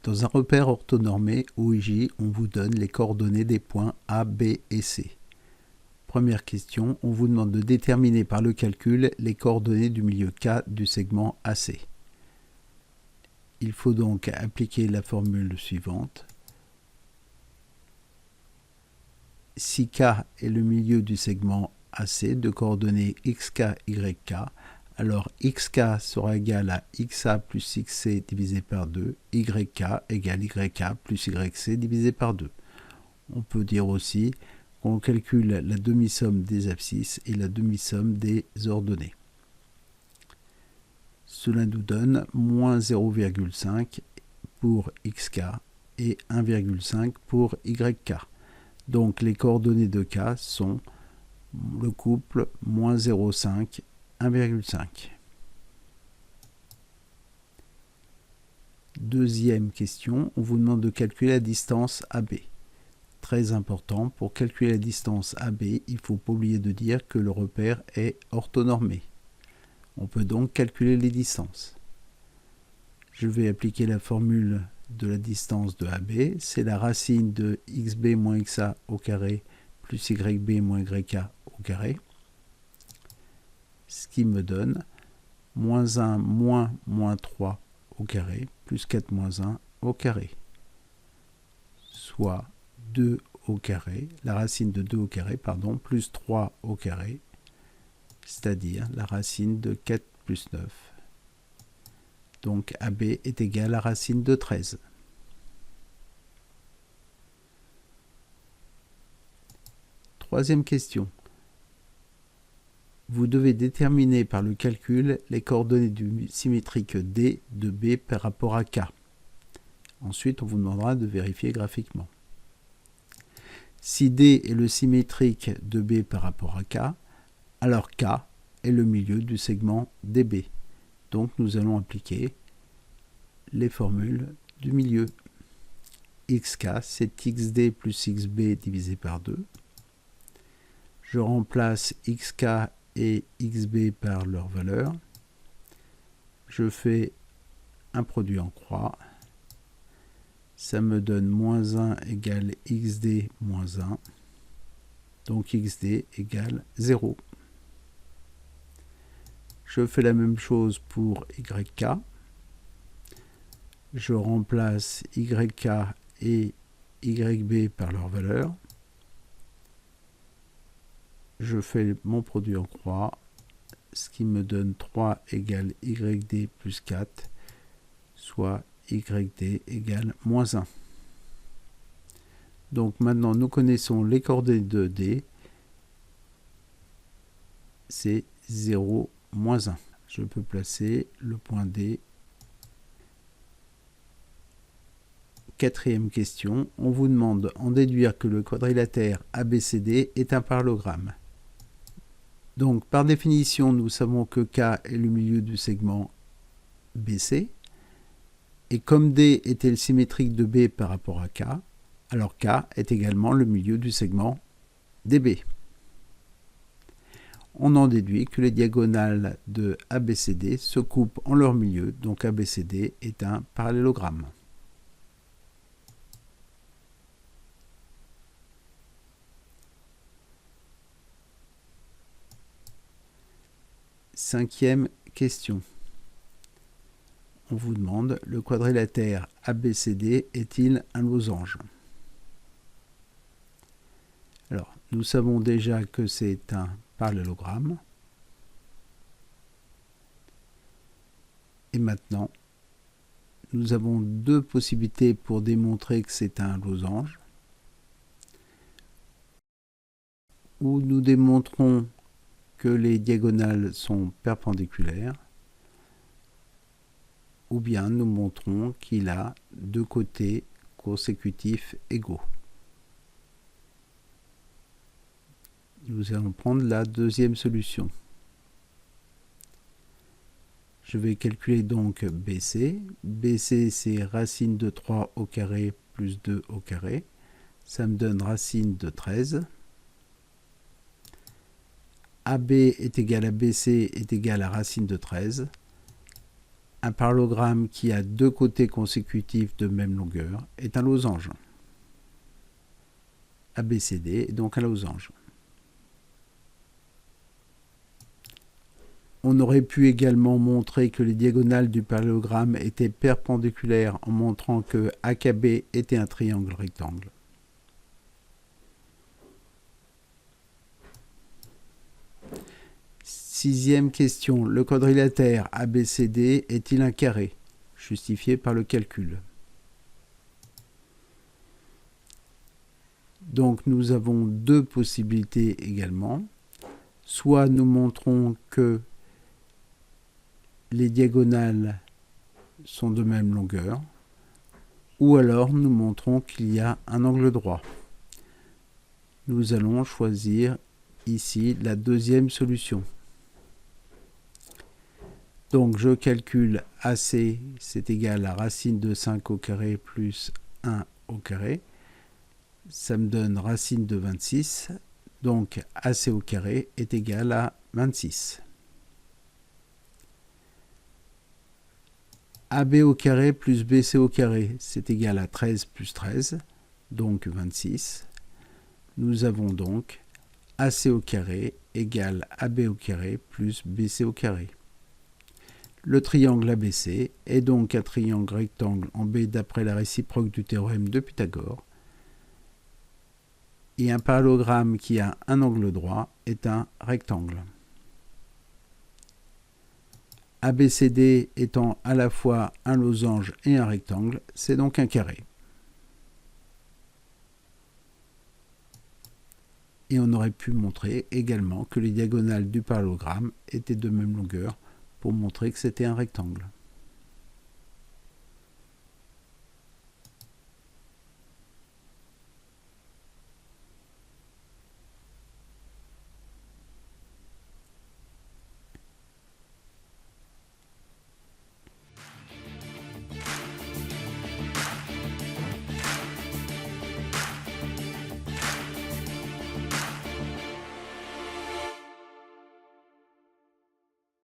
Dans un repère orthonormé OIJ, on vous donne les coordonnées des points A, B et C. Première question, on vous demande de déterminer par le calcul les coordonnées du milieu K du segment AC. Il faut donc appliquer la formule suivante. Si K est le milieu du segment AC de coordonnées xk, yk, alors xk sera égal à xa plus xc divisé par 2, yk égale yk plus yc divisé par 2. On peut dire aussi qu'on calcule la demi-somme des abscisses et la demi-somme des ordonnées. Cela nous donne moins 0,5 pour xk et 1,5 pour yk. Donc les coordonnées de K sont le couple moins 0,5, 1,5. Deuxième question, on vous demande de calculer la distance AB. Très important, pour calculer la distance AB, il ne faut pas oublier de dire que le repère est orthonormé. On peut donc calculer les distances. Je vais appliquer la formule de la distance de AB, c'est la racine de xb moins xa au carré plus yb moins yk au carré, ce qui me donne moins 1 moins 3 au carré plus 4 moins 1 au carré, soit 2 au carré, la racine de 2 au carré, pardon, plus 3 au carré, c'est-à-dire la racine de 4 plus 9. Donc AB est égal à racine de 13. Troisième question. Vous devez déterminer par le calcul les coordonnées du symétrique D de B par rapport à K. Ensuite, on vous demandera de vérifier graphiquement. Si D est le symétrique de B par rapport à K, alors K est le milieu du segment DB. Donc nous allons appliquer les formules du milieu. xk, c'est xd plus xb divisé par 2. Je remplace xk et xb par leur valeur. Je fais un produit en croix. Ça me donne moins 1 égale xd moins 1. Donc xd égale 0. Je fais la même chose pour yk. Je remplace yk et yb par leur valeur. Je fais mon produit en croix, ce qui me donne 3 égale yd plus 4, soit yd égale moins 1. Donc maintenant, nous connaissons les coordonnées de D. C'est 0, moins 1. Je peux placer le point D. Quatrième question, on vous demande en déduire que le quadrilatère ABCD est un parallélogramme. Donc par définition, nous savons que K est le milieu du segment BC. Et comme D était le symétrique de B par rapport à K, alors K est également le milieu du segment DB. On en déduit que les diagonales de ABCD se coupent en leur milieu, donc ABCD est un parallélogramme. Cinquième question. On vous demande, le quadrilatère ABCD est-il un losange? Alors, nous savons déjà que c'est un parallélogramme. Et maintenant, nous avons deux possibilités pour démontrer que c'est un losange. Ou nous démontrons que les diagonales sont perpendiculaires, ou bien nous montrons qu'il a deux côtés consécutifs égaux. Nous allons prendre la deuxième solution. Je vais calculer donc BC. BC, c'est racine de 3 au carré plus 2 au carré. Ça me donne racine de 13. AB est égal à BC est égal à racine de 13. Un parallélogramme qui a deux côtés consécutifs de même longueur est un losange. ABCD est donc un losange. On aurait pu également montrer que les diagonales du parallélogramme étaient perpendiculaires en montrant que AKB était un triangle rectangle. Sixième question. Le quadrilatère ABCD est-il un carré? Justifié par le calcul. Donc nous avons deux possibilités également. Soit nous montrons que les diagonales sont de même longueur, ou alors nous montrons qu'il y a un angle droit. Nous allons choisir ici la deuxième solution. Donc je calcule AC, c'est égal à racine de 5 au carré plus 1 au carré. Ça me donne racine de 26. Donc AC au carré est égal à 26. AB au carré plus BC au carré, c'est égal à 13 plus 13, donc 26. Nous avons donc AC au carré égale AB au carré plus BC au carré. Le triangle ABC est donc un triangle rectangle en B d'après la réciproque du théorème de Pythagore. Et un parallélogramme qui a un angle droit est un rectangle. ABCD étant à la fois un losange et un rectangle, c'est donc un carré. Et on aurait pu montrer également que les diagonales du parallélogramme étaient de même longueur pour montrer que c'était un rectangle.